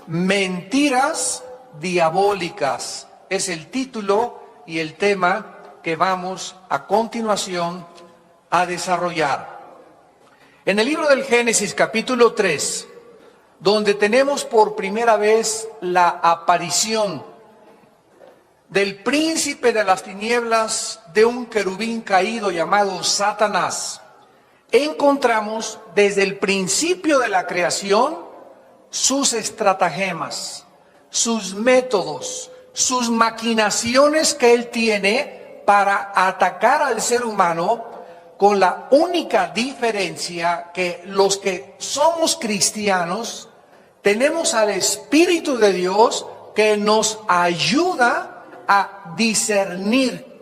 Mentiras diabólicas es el título y el tema que vamos a continuación a desarrollar. En el libro del Génesis capítulo 3, donde tenemos por primera vez la aparición del príncipe de las tinieblas, de un querubín caído llamado Satanás, encontramos desde el principio de la creación sus estratagemas, sus métodos, sus maquinaciones que él tiene para atacar al ser humano, con la única diferencia que los que somos cristianos tenemos al Espíritu de Dios que nos ayuda a discernir,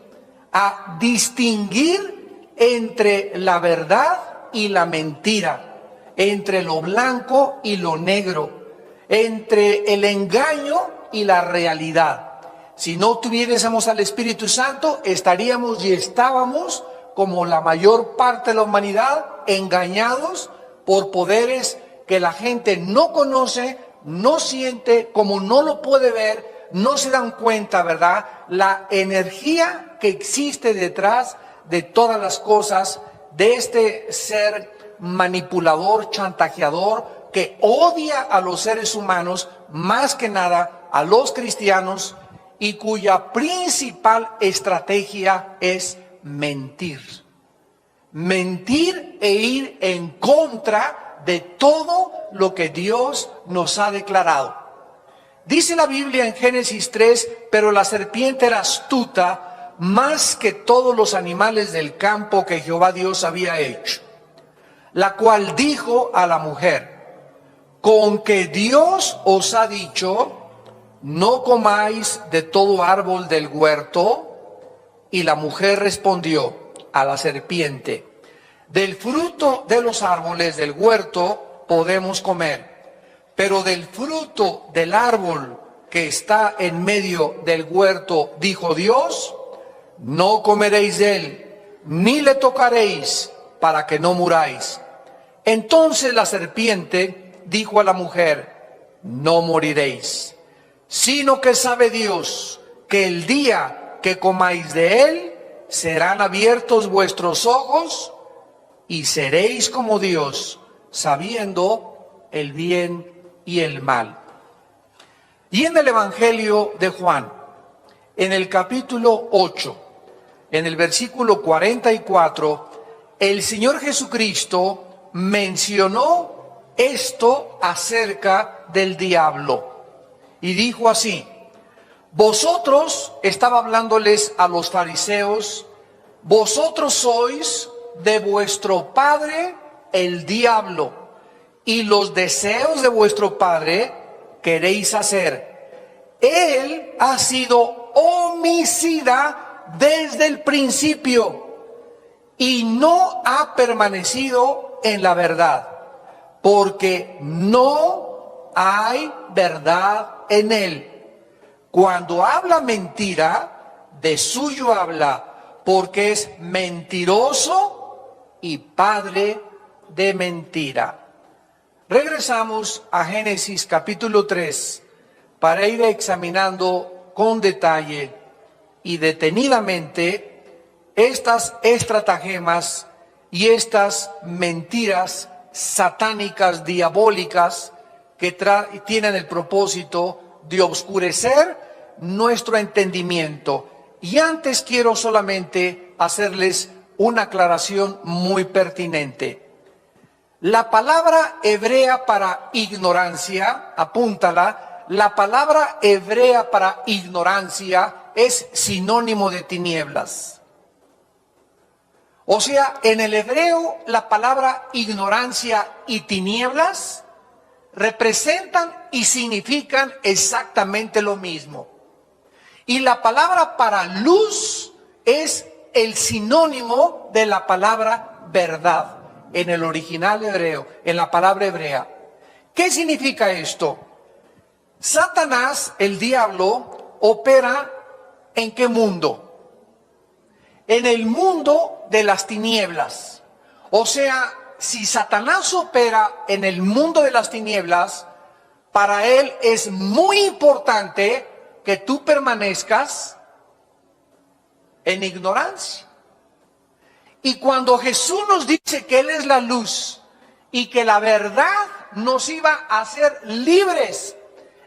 a distinguir entre la verdad y la mentira, entre lo blanco y lo negro, entre el engaño y la realidad. Si no tuviésemos al Espíritu Santo, estaríamos y estábamos, como la mayor parte de la humanidad, engañados por poderes que la gente no conoce, no siente, como no lo puede ver, no se dan cuenta, ¿verdad? La energía que existe detrás de todas las cosas, de este ser manipulador, chantajeador, que odia a los seres humanos, más que nada a los cristianos, y cuya principal estrategia es mentir. Mentir e ir en contra de todo lo que Dios nos ha declarado. Dice la Biblia en Génesis 3, pero la serpiente era astuta más que todos los animales del campo que Jehová Dios había hecho, la cual dijo a la mujer: con que Dios os ha dicho, no comáis de todo árbol del huerto. Y la mujer respondió a la serpiente: del fruto de los árboles del huerto podemos comer, pero del fruto del árbol que está en medio del huerto, dijo Dios, no comeréis de él, ni le tocaréis, para que no muráis. Entonces la serpiente dijo a la mujer: no moriréis, sino que sabe Dios que el día que comáis de él, serán abiertos vuestros ojos y seréis como Dios, sabiendo el bien y el mal. Y en el Evangelio de Juan, en el capítulo 8, en el versículo 44, el Señor Jesucristo mencionó esto acerca del diablo y dijo así: vosotros, estaba hablándoles a los fariseos, vosotros sois de vuestro padre el diablo, y los deseos de vuestro padre queréis hacer. Él ha sido homicida desde el principio y no ha permanecido en la verdad, porque no hay verdad en él. Cuando habla mentira, de suyo habla, porque es mentiroso y padre de mentira. Regresamos a Génesis capítulo 3 para ir examinando con detalle y detenidamente estas estratagemas y estas mentiras satánicas, diabólicas, que tienen el propósito de oscurecer nuestro entendimiento. Y antes quiero solamente hacerles una aclaración muy pertinente. La palabra hebrea para ignorancia, apúntala, la palabra hebrea para ignorancia es sinónimo de tinieblas. O sea, en el hebreo la palabra ignorancia y tinieblas representan y significan exactamente lo mismo. Y la palabra para luz es el sinónimo de la palabra verdad en el original hebreo, en la palabra hebrea. ¿Qué significa esto? Satanás, el diablo, opera ¿en qué mundo? En el mundo de las tinieblas. O sea, si Satanás opera en el mundo de las tinieblas, Para Él es muy importante que tú permanezcas en ignorancia. Y cuando Jesús nos dice que Él es la luz y que la verdad nos iba a hacer libres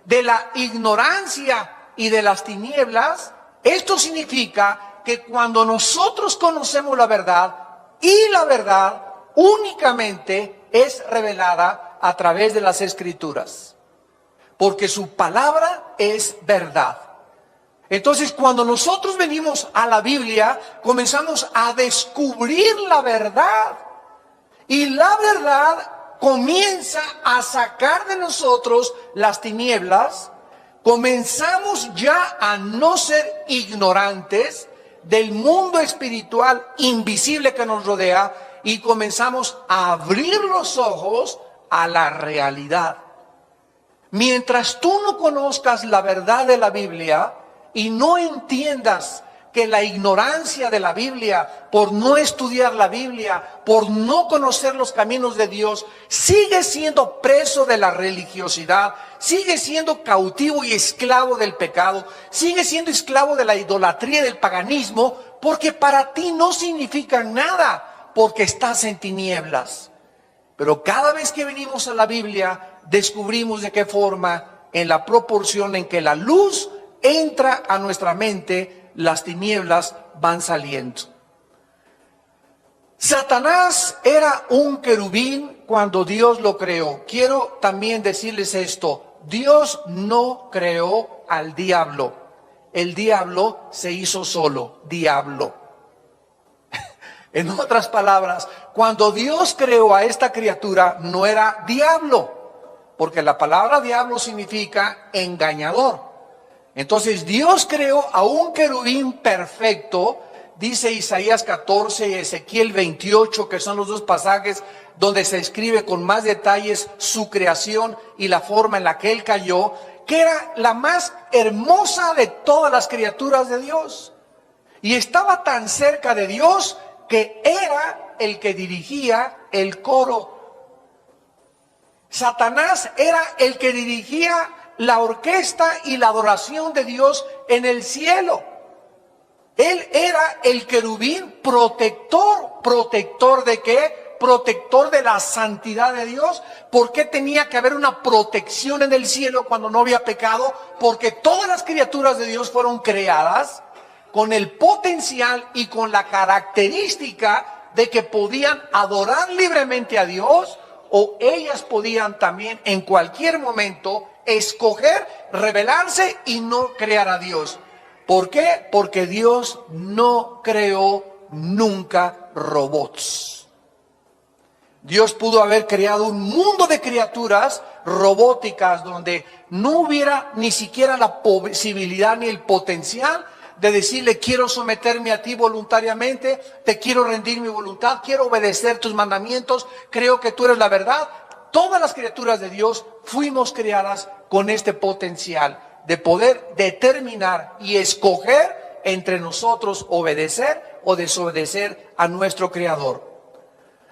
de la ignorancia y de las tinieblas, esto significa que cuando nosotros conocemos la verdad, y la verdad únicamente es revelada a través de las Escrituras, porque su palabra es verdad. Entonces, cuando nosotros venimos a la Biblia, comenzamos a descubrir la verdad. Y la verdad comienza a sacar de nosotros las tinieblas. Comenzamos ya a no ser ignorantes del mundo espiritual invisible que nos rodea y comenzamos a abrir los ojos a la realidad. Mientras tú no conozcas la verdad de la Biblia y no entiendas que la ignorancia de la Biblia, por no estudiar la Biblia, por no conocer los caminos de Dios, sigue siendo preso de la religiosidad, sigue siendo cautivo y esclavo del pecado, sigue siendo esclavo de la idolatría y del paganismo, porque para ti no significa nada, porque estás en tinieblas. Pero cada vez que venimos a la Biblia, descubrimos de qué forma, en la proporción en que la luz entra a nuestra mente, las tinieblas van saliendo. Satanás era un querubín cuando Dios lo creó. Quiero también decirles esto: Dios no creó al diablo. El diablo se hizo solo, diablo. En otras palabras, cuando Dios creó a esta criatura, no era diablo, porque la palabra diablo significa engañador. Entonces Dios creó a un querubín perfecto, dice Isaías 14 y Ezequiel 28, que son los dos pasajes donde se escribe con más detalles su creación y la forma en la que él cayó, que era la más hermosa de todas las criaturas de Dios. Y estaba tan cerca de Dios que era el que dirigía el coro. Satanás era el que dirigía la orquesta y la adoración de Dios en el cielo. Él era el querubín protector. ¿Protector de qué? Protector de la santidad de Dios. ¿Por qué tenía que haber una protección en el cielo cuando no había pecado? Porque todas las criaturas de Dios fueron creadas con el potencial y con la característica de que podían adorar libremente a Dios, o ellas podían también en cualquier momento escoger, rebelarse y no crear a Dios. ¿Por qué? Porque Dios no creó nunca robots. Dios pudo haber creado un mundo de criaturas robóticas donde no hubiera ni siquiera la posibilidad ni el potencial de decirle: quiero someterme a ti voluntariamente, te quiero rendir mi voluntad, quiero obedecer tus mandamientos, creo que tú eres la verdad. Todas las criaturas de Dios fuimos creadas con este potencial de poder determinar y escoger entre nosotros obedecer o desobedecer a nuestro Creador.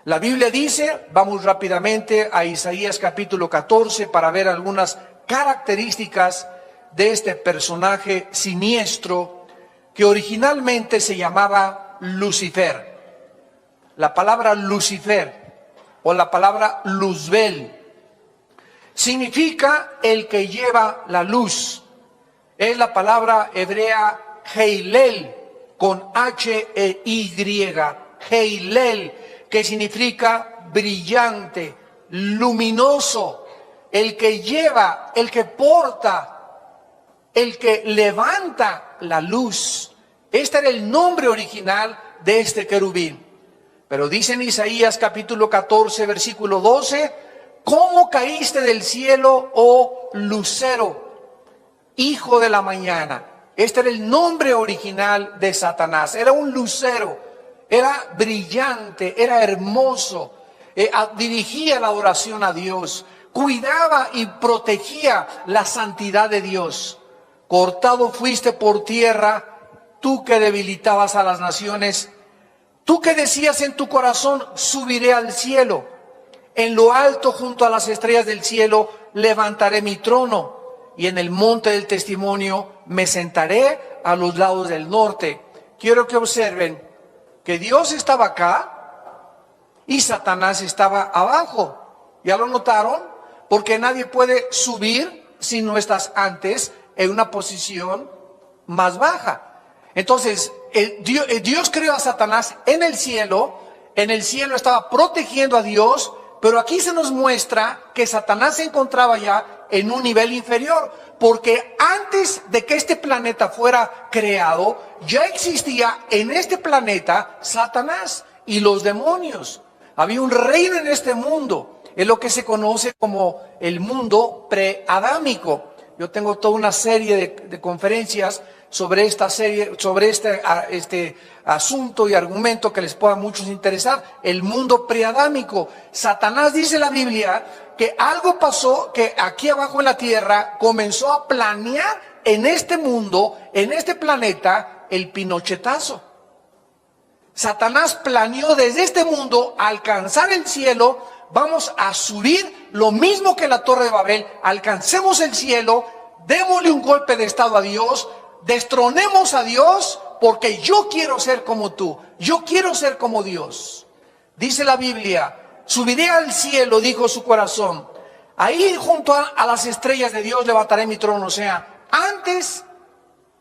La Biblia dice, vamos rápidamente a Isaías capítulo 14 para ver algunas características de este personaje siniestro que originalmente se llamaba Lucifer. La palabra Lucifer o la palabra Luzbel significa el que lleva la luz. Es la palabra hebrea Heilel con H-E-Y, Heilel, que significa brillante, luminoso, el que lleva, el que porta, el que levanta la luz. Este era el nombre original de este querubín. Pero dice en Isaías capítulo 14, versículo 12, ¿cómo caíste del cielo, oh lucero, hijo de la mañana? Este era el nombre original de Satanás. Era un lucero, era brillante, era hermoso, dirigía la oración a Dios, cuidaba y protegía la santidad de Dios. Cortado fuiste por tierra, tú que debilitabas a las naciones. Tú que decías en tu corazón: subiré al cielo, en lo alto junto a las estrellas del cielo levantaré mi trono y en el monte del testimonio me sentaré a los lados del norte. Quiero que observen que Dios estaba acá y Satanás estaba abajo. ¿Ya lo notaron? Porque nadie puede subir si no estás antes en una posición más baja. Entonces, Dios creó a Satanás en el cielo estaba protegiendo a Dios, pero aquí se nos muestra que Satanás se encontraba ya en un nivel inferior, porque antes de que este planeta fuera creado, ya existía en este planeta Satanás y los demonios. Había un reino en este mundo, es lo que se conoce como el mundo preadámico. Yo tengo toda una serie de conferencias sobre esta serie, sobre este asunto y argumento que les pueda a muchos interesar, el mundo preadámico. Satanás, dice la Biblia, que algo pasó, que aquí abajo en la tierra comenzó a planear en este mundo, en este planeta, el pinochetazo. Satanás planeó desde este mundo alcanzar el cielo. Vamos a subir lo mismo que la Torre de Babel, alcancemos el cielo, démosle un golpe de estado a Dios, destronemos a Dios, porque yo quiero ser como tú, yo quiero ser como Dios. Dice la Biblia, subiré al cielo, dijo su corazón, ahí junto a las estrellas de Dios levantaré mi trono. O sea, antes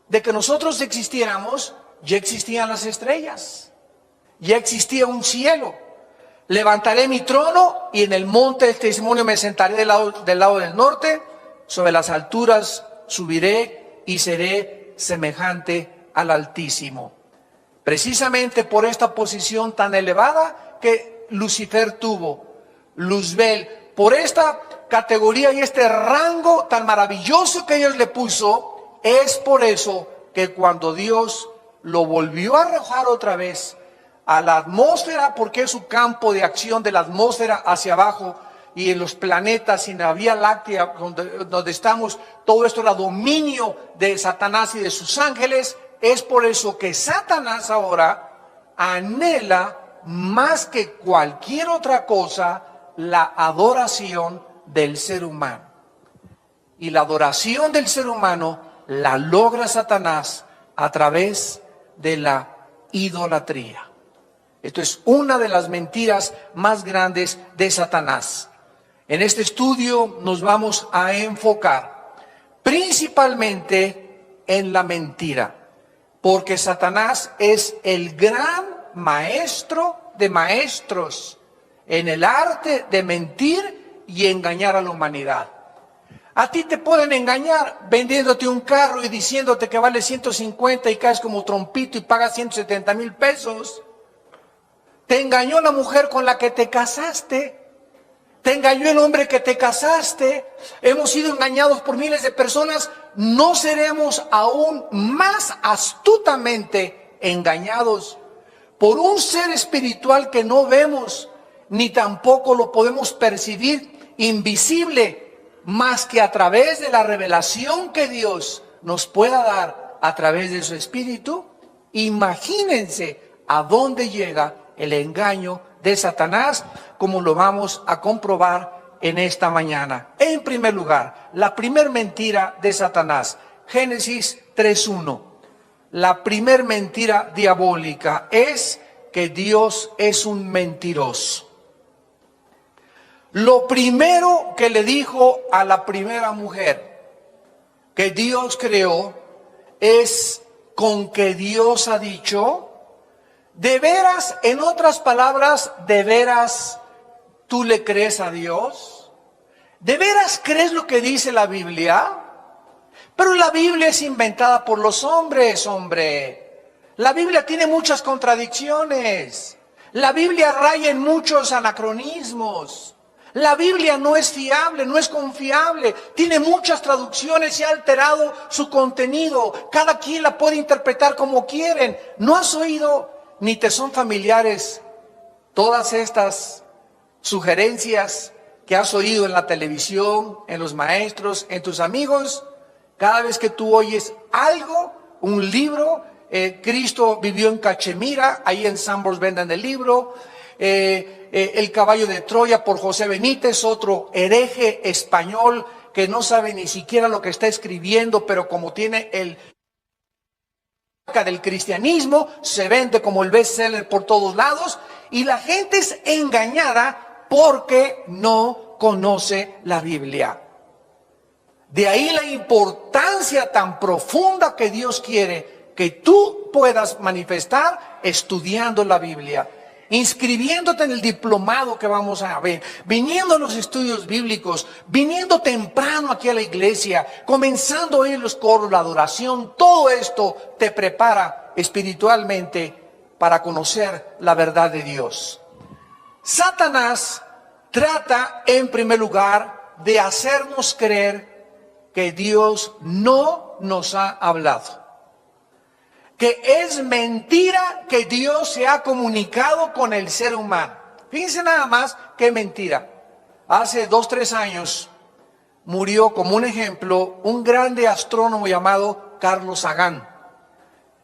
de que nosotros existiéramos, ya existían las estrellas, ya existía un cielo. Levantaré mi trono y en el monte del testimonio me sentaré del lado del norte, sobre las alturas subiré y seré semejante al Altísimo. Precisamente por esta posición tan elevada que Lucifer tuvo, Luzbel, por esta categoría y este rango tan maravilloso que Dios le puso, es por eso que cuando Dios lo volvió a arrojar otra vez a la atmósfera, porque es su campo de acción de la atmósfera hacia abajo, y en los planetas, en la Vía Láctea, donde estamos, todo esto era dominio de Satanás y de sus ángeles. Es por eso que Satanás ahora anhela más que cualquier otra cosa la adoración del ser humano. Y la adoración del ser humano la logra Satanás a través de la idolatría. Esto es una de las mentiras más grandes de Satanás. En este estudio nos vamos a enfocar principalmente en la mentira, porque Satanás es el gran maestro de maestros en el arte de mentir y engañar a la humanidad. A ti te pueden engañar vendiéndote un carro y diciéndote que vale 150 y caes como trompito y pagas 170,000 pesos. Te engañó la mujer con la que te casaste. Te engañó el hombre que te casaste. Hemos sido engañados por miles de personas. ¿No seremos aún más astutamente engañados por un ser espiritual que no vemos, ni tampoco lo podemos percibir, invisible, más que a través de la revelación que Dios nos pueda dar a través de su Espíritu? Imagínense a dónde llega el engaño de Satanás, como lo vamos a comprobar en esta mañana. En primer lugar, la primer mentira de Satanás, Génesis 3:1. La primer mentira diabólica es que Dios es un mentiroso. Lo primero que le dijo a la primera mujer que Dios creó es: con que Dios ha dicho. ¿De veras, en otras palabras, de veras tú le crees a Dios? ¿De veras crees lo que dice la Biblia? Pero la Biblia es inventada por los hombres, hombre. La Biblia tiene muchas contradicciones. La Biblia raya en muchos anacronismos. La Biblia no es fiable, no es confiable. Tiene muchas traducciones y ha alterado su contenido. Cada quien la puede interpretar como quieren. ¿No has oído ni te son familiares todas estas sugerencias que has oído en la televisión, en los maestros, en tus amigos? Cada vez que tú oyes algo, un libro, Cristo vivió en Cachemira, ahí en Sambors venden el libro, El caballo de Troya por José Benítez, otro hereje español que no sabe ni siquiera lo que está escribiendo, pero como tiene el del cristianismo, se vende como el bestseller por todos lados y la gente es engañada porque no conoce la Biblia. De ahí la importancia tan profunda que Dios quiere que tú puedas manifestar estudiando la Biblia, inscribiéndote en el diplomado que vamos a ver, viniendo a los estudios bíblicos, viniendo temprano aquí a la iglesia, comenzando a oír los coros, la adoración. Todo esto te prepara espiritualmente para conocer la verdad de Dios. Satanás trata en primer lugar de hacernos creer que Dios no nos ha hablado, que es mentira que Dios se ha comunicado con el ser humano. Fíjense nada más que mentira. Hace 2-3 años murió, como un ejemplo, un grande astrónomo llamado Carl Sagan.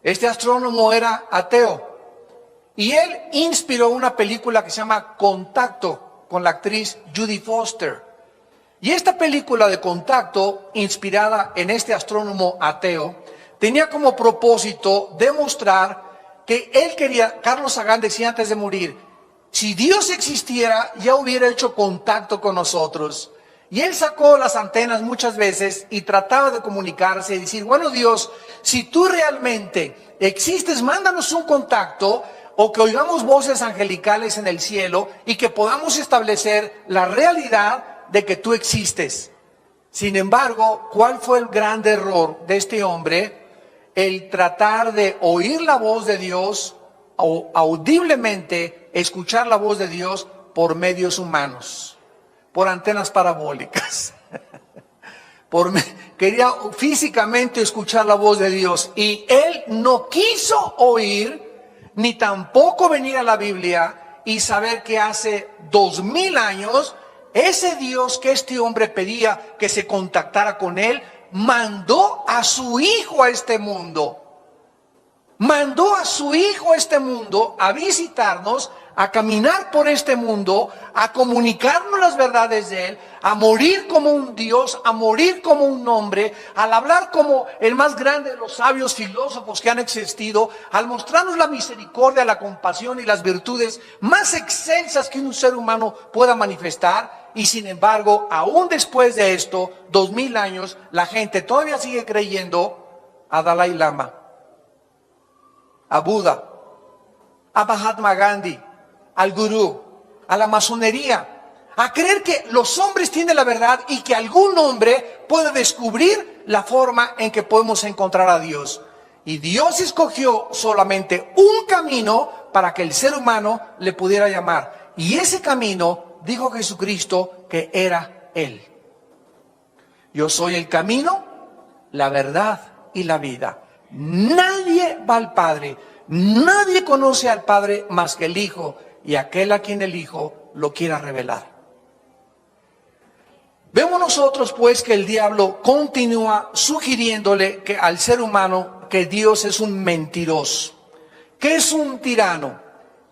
Este astrónomo era ateo y él inspiró una película que se llama Contacto con la actriz Judy Foster. Y esta película de Contacto, inspirada en este astrónomo ateo, tenía como propósito demostrar que él quería, Carl Sagan decía antes de morir, si Dios existiera, ya hubiera hecho contacto con nosotros. Y él sacó las antenas muchas veces y trataba de comunicarse y decir, bueno Dios, si tú realmente existes, mándanos un contacto o que oigamos voces angelicales en el cielo y que podamos establecer la realidad de que tú existes. Sin embargo, ¿cuál fue el gran error de este hombre? El tratar de oír la voz de Dios o audiblemente escuchar la voz de Dios por medios humanos, por antenas parabólicas. Quería físicamente escuchar la voz de Dios y él no quiso oír ni tampoco venir a la Biblia y saber que hace 2000 años ese Dios que este hombre pedía que se contactara con él, mandó a su hijo a este mundo. Mandó a su hijo a este mundo a visitarnos, a caminar por este mundo, a comunicarnos las verdades de él, a morir como un Dios, a morir como un hombre, al hablar como el más grande de los sabios filósofos que han existido, al mostrarnos la misericordia, la compasión y las virtudes más excelsas que un ser humano pueda manifestar. Y sin embargo, aún después de esto, 2000 años, la gente todavía sigue creyendo a Dalai Lama, a Buda, a Mahatma Gandhi, al gurú, a la masonería, a creer que los hombres tienen la verdad y que algún hombre puede descubrir la forma en que podemos encontrar a Dios. Y Dios escogió solamente un camino para que el ser humano le pudiera llamar. Y ese camino, dijo Jesucristo, que era Él. Yo soy el camino, la verdad y la vida. Nadie va al Padre, nadie conoce al Padre más que el Hijo y aquel a quien el Hijo lo quiera revelar. Vemos nosotros pues que el diablo continúa sugiriéndole que al ser humano que Dios es un mentiroso, que es un tirano,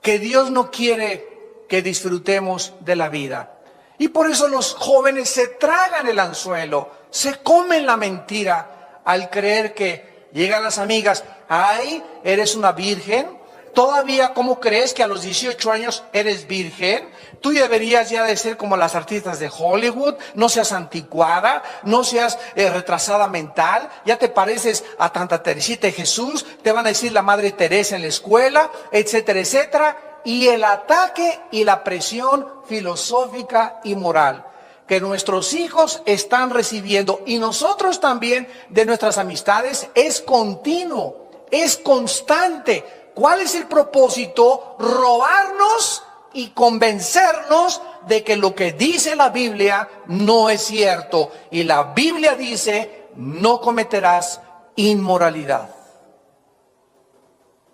que Dios no quiere que disfrutemos de la vida. Y por eso los jóvenes se tragan el anzuelo, se comen la mentira al creer que llegan las amigas, ay, eres una virgen. Todavía, ¿cómo crees que a los 18 años eres virgen? Tú deberías ya de ser como las artistas de Hollywood, no seas anticuada, no seas retrasada mental, ya te pareces a Santa Teresita de Jesús, te van a decir la Madre Teresa en la escuela, etcétera, etcétera. Y el ataque y la presión filosófica y moral que nuestros hijos están recibiendo y nosotros también de nuestras amistades es continuo, es constante. ¿Cuál es el propósito? Robarnos y convencernos de que lo que dice la Biblia no es cierto. Y la Biblia dice, no cometerás inmoralidad.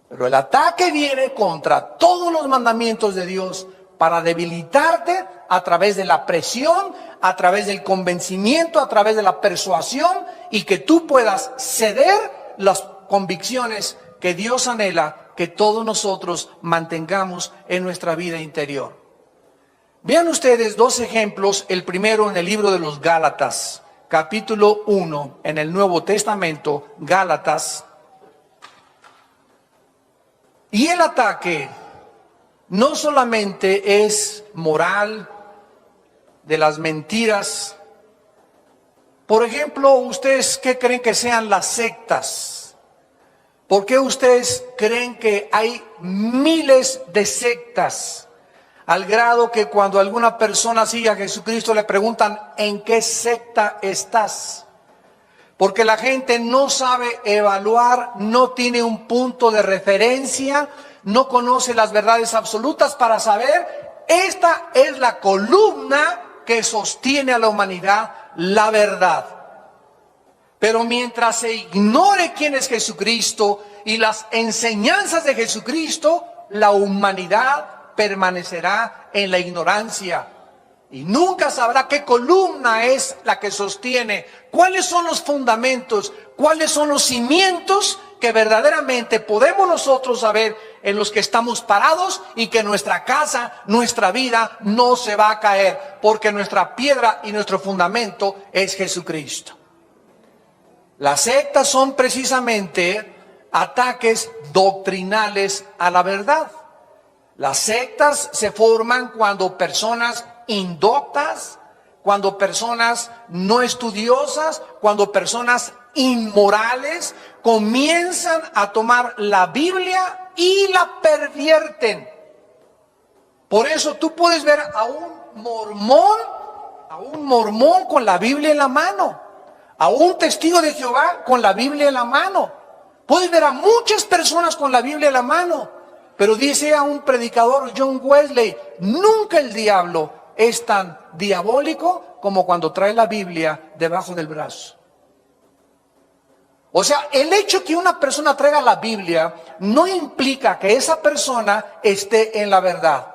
Pero el ataque viene contra todos los mandamientos de Dios para debilitarte a través de la presión, a través del convencimiento, a través de la persuasión y que tú puedas ceder las convicciones que Dios anhela que todos nosotros mantengamos en nuestra vida interior. Vean ustedes dos ejemplos, el primero en el libro de los Gálatas, capítulo 1, en el Nuevo Testamento, Gálatas. Y el ataque no solamente es moral, de las mentiras. Por ejemplo, ¿ustedes qué creen que sean las sectas? ¿Por qué ustedes creen que hay miles de sectas? Al grado que cuando alguna persona sigue a Jesucristo le preguntan, ¿en qué secta estás? Porque la gente no sabe evaluar, no tiene un punto de referencia, no conoce las verdades absolutas para saber, esta es la columna que sostiene a la humanidad, la verdad. Pero mientras se ignore quién es Jesucristo y las enseñanzas de Jesucristo, la humanidad permanecerá en la ignorancia y nunca sabrá qué columna es la que sostiene, cuáles son los fundamentos, cuáles son los cimientos que verdaderamente podemos nosotros saber en los que estamos parados y que nuestra casa, nuestra vida no se va a caer, porque nuestra piedra y nuestro fundamento es Jesucristo. Las sectas son precisamente ataques doctrinales a la verdad. Las sectas se forman cuando personas indoctas, cuando personas no estudiosas, cuando personas inmorales comienzan a tomar la Biblia y la pervierten. Por eso tú puedes ver a un mormón con la Biblia en la mano, a un testigo de Jehová con la Biblia en la mano. Puedes ver a muchas personas con la Biblia en la mano. Pero dice a un predicador, John Wesley, nunca el diablo es tan diabólico como cuando trae la Biblia debajo del brazo. O sea, el hecho que una persona traiga la Biblia no implica que esa persona esté en la verdad.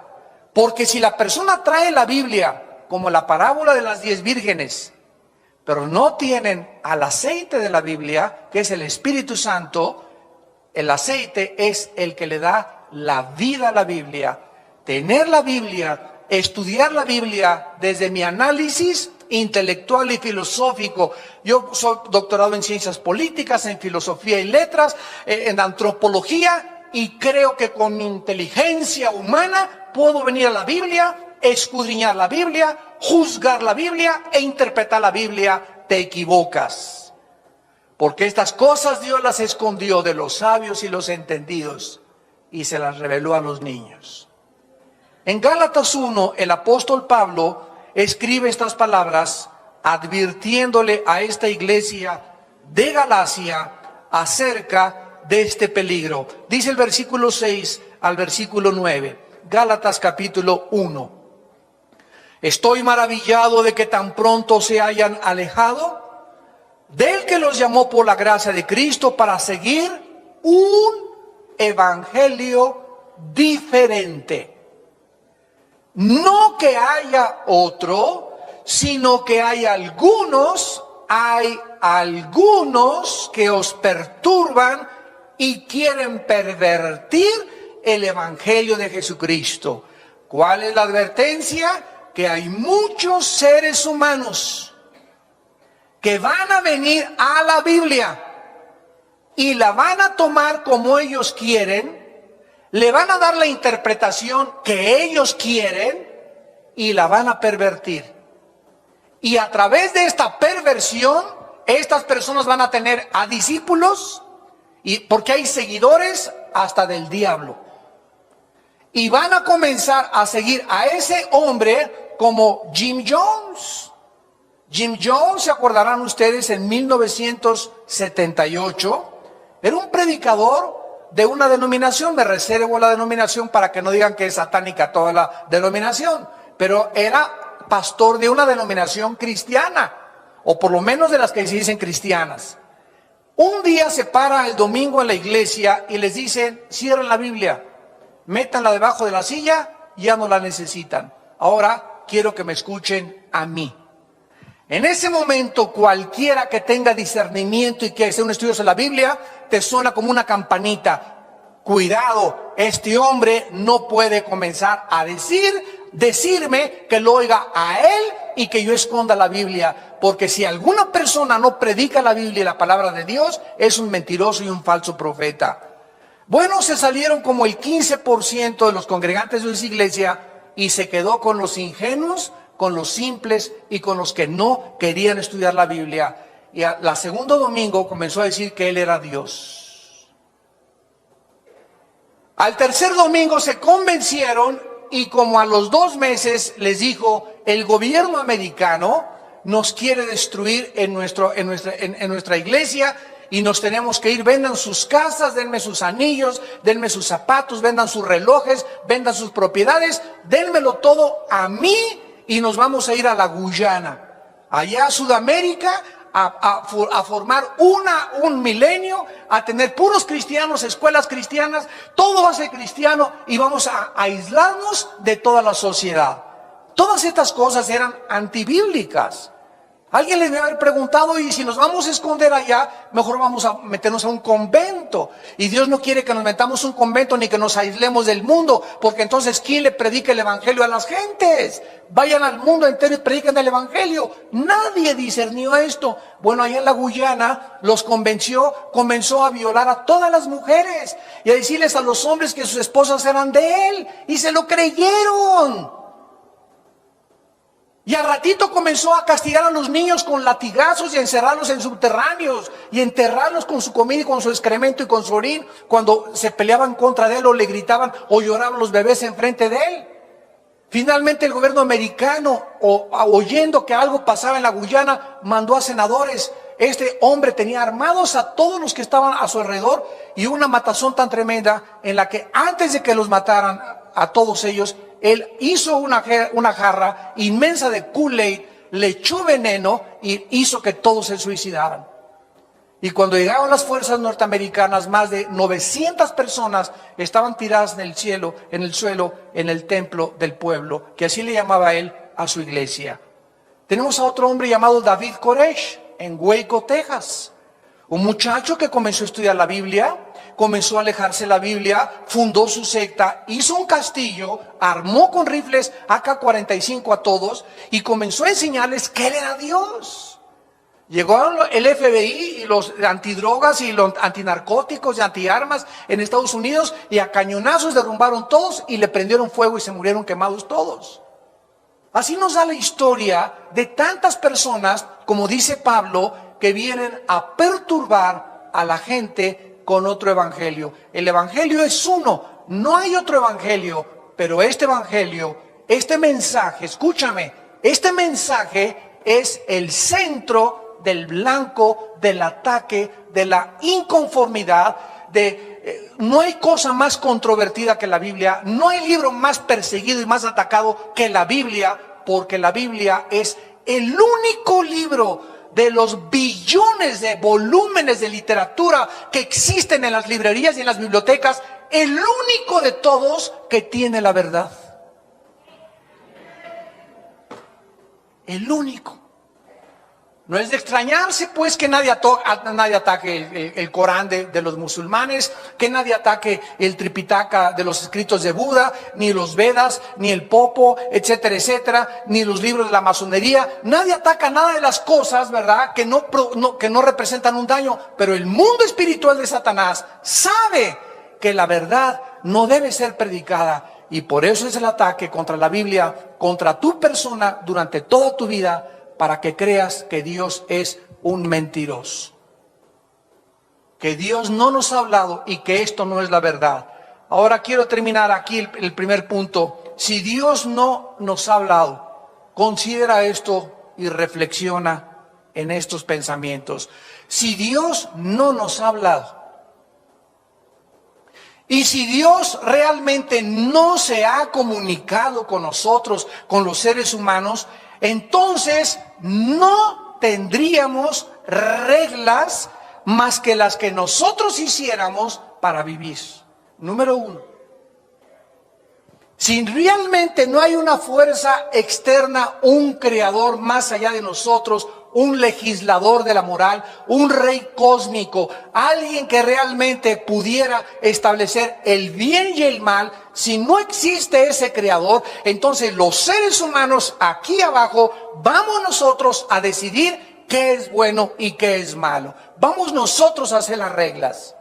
Porque si la persona trae la Biblia, como la parábola de las 10 vírgenes, pero no tienen al aceite de la Biblia, que es el Espíritu Santo, el aceite es el que le da la vida a la Biblia. Tener la Biblia, estudiar la Biblia desde mi análisis intelectual y filosófico. Yo soy doctorado en ciencias políticas, en filosofía y letras, en antropología, y creo que con mi inteligencia humana puedo venir a la Biblia, escudriñar la Biblia, juzgar la Biblia e interpretar la Biblia. Te equivocas, porque estas cosas Dios las escondió de los sabios y los entendidos y se las reveló a los niños. En Gálatas 1, el apóstol Pablo escribe estas palabras advirtiéndole a esta iglesia de Galacia acerca de este peligro. Dice el versículo 6 al versículo 9, Gálatas capítulo 1. Estoy maravillado de que tan pronto se hayan alejado del que los llamó por la gracia de Cristo para seguir un evangelio diferente. No que haya otro, sino que hay algunos que os perturban y quieren pervertir el evangelio de Jesucristo. ¿Cuál es la advertencia? Que hay muchos seres humanos que van a venir a la Biblia y la van a tomar como ellos quieren, le van a dar la interpretación que ellos quieren y la van a pervertir. Y a través de esta perversión, estas personas van a tener a discípulos, y porque hay seguidores hasta del diablo. Y van a comenzar a seguir a ese hombre como Jim Jones. Jim Jones, se acordarán ustedes, en 1978, era un predicador de una denominación. Me reservo la denominación para que no digan que es satánica toda la denominación, pero era pastor de una denominación cristiana, o por lo menos de las que se dicen cristianas. Un día se para el domingo en la iglesia y les dicen, cierren la Biblia, métanla debajo de la silla, ya no la necesitan. Ahora quiero que me escuchen a mí. En ese momento, cualquiera que tenga discernimiento y que sea un estudioso de la Biblia, te suena como una campanita. Cuidado, este hombre no puede comenzar a decir decirme que lo oiga a él y que yo esconda la Biblia. Porque si alguna persona no predica la Biblia y la palabra de Dios, es un mentiroso y un falso profeta. Bueno, se salieron como el 15% de los congregantes de esa iglesia y se quedó con los ingenuos, con los simples y con los que no querían estudiar la Biblia. Y la segundo domingo comenzó a decir que él era Dios. Al tercer domingo se convencieron y como a los 2 meses les dijo: el gobierno americano nos quiere destruir en nuestra iglesia y nos tenemos que ir. Vendan sus casas, denme sus anillos, denme sus zapatos, vendan sus relojes, vendan sus propiedades, denmelo todo a mí y nos vamos a ir a la Guyana, allá a Sudamérica, a formar un milenio, a tener puros cristianos, escuelas cristianas, todo va a ser cristiano y vamos a aislarnos de toda la sociedad. Todas estas cosas eran antibíblicas. Alguien le debe haber preguntado: y si nos vamos a esconder allá, mejor vamos a meternos a un convento. Y Dios no quiere que nos metamos a un convento ni que nos aislemos del mundo, porque entonces ¿quién le predica el evangelio a las gentes? Vayan al mundo entero y prediquen el evangelio. Nadie discernió esto. Bueno, allá en la Guyana los convenció, comenzó a violar a todas las mujeres y a decirles a los hombres que sus esposas eran de él, y se lo creyeron. Y al ratito comenzó a castigar a los niños con latigazos y a encerrarlos en subterráneos y enterrarlos con su comida y con su excremento y con su orín cuando se peleaban contra de él o le gritaban o lloraban los bebés enfrente de él. Finalmente el gobierno americano, oyendo que algo pasaba en la Guyana, mandó a senadores. Este hombre tenía armados a todos los que estaban a su alrededor y una matazón tan tremenda en la que antes de que los mataran a todos ellos, él hizo una jarra inmensa de Kool-Aid, le echó veneno y hizo que todos se suicidaran. Y cuando llegaron las fuerzas norteamericanas, más de 900 personas estaban tiradas en el suelo, en el templo del pueblo, que así le llamaba él a su iglesia. Tenemos a otro hombre llamado David Koresh, en Waco, Texas. Un muchacho que comenzó a estudiar la Biblia, comenzó a alejarse de la Biblia, fundó su secta, hizo un castillo, armó con rifles AK-45 a todos y comenzó a enseñarles que él era Dios. Llegó el FBI y los antidrogas y los antinarcóticos y antiarmas en Estados Unidos y a cañonazos derrumbaron todos y le prendieron fuego y se murieron quemados todos. Así nos da la historia de tantas personas, como dice Pablo, que vienen a perturbar a la gente con otro evangelio. El evangelio es uno, no hay otro evangelio, pero este evangelio, este mensaje, escúchame, este mensaje es el centro del blanco, del ataque, de la inconformidad, no hay cosa más controvertida que la Biblia, no hay libro más perseguido y más atacado que la Biblia, porque la Biblia es el único libro de los billones de volúmenes de literatura que existen en las librerías y en las bibliotecas, el único de todos que tiene la verdad. El único. No es de extrañarse pues que nadie ataque el Corán de los musulmanes, que nadie ataque el Tripitaka de los escritos de Buda, ni los Vedas, ni el Popo, etcétera, etcétera, ni los libros de la masonería. Nadie ataca nada de las cosas, ¿verdad?, que no representan un daño. Pero el mundo espiritual de Satanás sabe que la verdad no debe ser predicada. Y por eso es el ataque contra la Biblia, contra tu persona durante toda tu vida, para que creas que Dios es un mentiroso, que Dios no nos ha hablado y que esto no es la verdad. Ahora quiero terminar aquí el primer punto. Si Dios no nos ha hablado, considera esto y reflexiona en estos pensamientos. Si Dios no nos ha hablado, y si Dios realmente no se ha comunicado con nosotros, con los seres humanos, entonces no tendríamos reglas más que las que nosotros hiciéramos para vivir. Número 1. Si realmente no hay una fuerza externa, un creador más allá de nosotros, un legislador de la moral, un rey cósmico, alguien que realmente pudiera establecer el bien y el mal. Si no existe ese creador, entonces los seres humanos aquí abajo vamos nosotros a decidir qué es bueno y qué es malo. Vamos nosotros a hacer las reglas.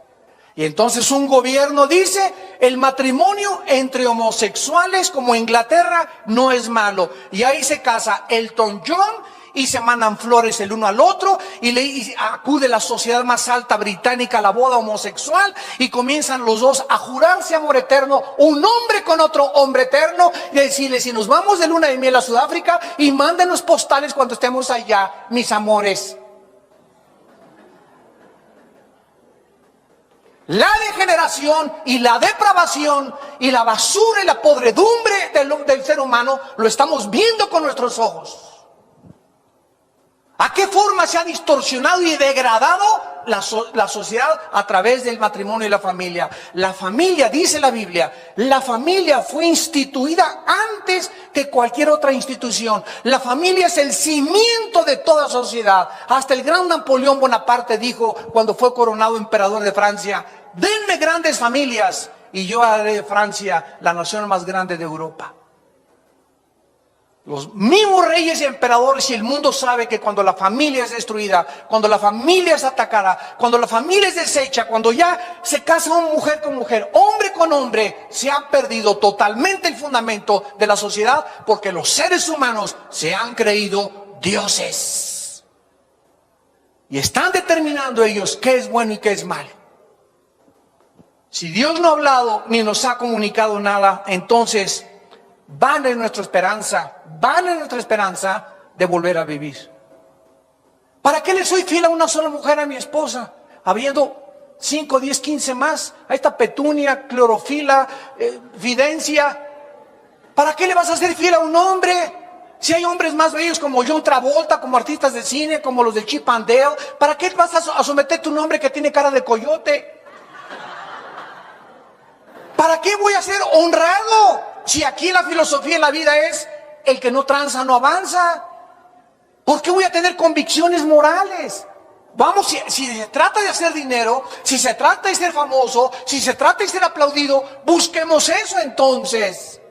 Y entonces un gobierno dice, el matrimonio entre homosexuales como Inglaterra no es malo. Y ahí se casa Elton John y se mandan flores el uno al otro y acude la sociedad más alta británica a la boda homosexual y comienzan los dos a jurarse amor eterno, un hombre con otro hombre eterno, y decirle, si nos vamos de luna de miel a Sudáfrica y mándenos postales cuando estemos allá, mis amores. La degeneración y la depravación y la basura y la podredumbre del ser humano lo estamos viendo con nuestros ojos. ¿A qué forma se ha distorsionado y degradado la sociedad a través del matrimonio y la familia? La familia, dice la Biblia, la familia fue instituida antes que cualquier otra institución. La familia es el cimiento de toda sociedad. Hasta el gran Napoleón Bonaparte dijo, cuando fue coronado emperador de Francia, denme grandes familias y yo haré de Francia la nación más grande de Europa. Los mismos reyes y emperadores, y el mundo sabe que cuando la familia es destruida, cuando la familia es atacada, cuando la familia es deshecha, cuando ya se casa una mujer con mujer, hombre con hombre, se ha perdido totalmente el fundamento de la sociedad, porque los seres humanos se han creído dioses. Y están determinando ellos qué es bueno y qué es malo. Si Dios no ha hablado ni nos ha comunicado nada, entonces van en nuestra esperanza de volver a vivir. ¿Para qué le soy fiel a una sola mujer, a mi esposa? Habiendo 5, 10, 15 más, a esta Petunia, Clorofila, Videncia. ¿Para qué le vas a ser fiel a un hombre? Si hay hombres más bellos como John Travolta, como artistas de cine, como los de Chip and Dale, ¿para qué vas a someter tu nombre que tiene cara de coyote? ¿Para qué voy a ser honrado? Si aquí la filosofía en la vida es, el que no tranza no avanza. ¿Por qué voy a tener convicciones morales? Vamos, si se trata de hacer dinero, si se trata de ser famoso, si se trata de ser aplaudido, busquemos eso entonces.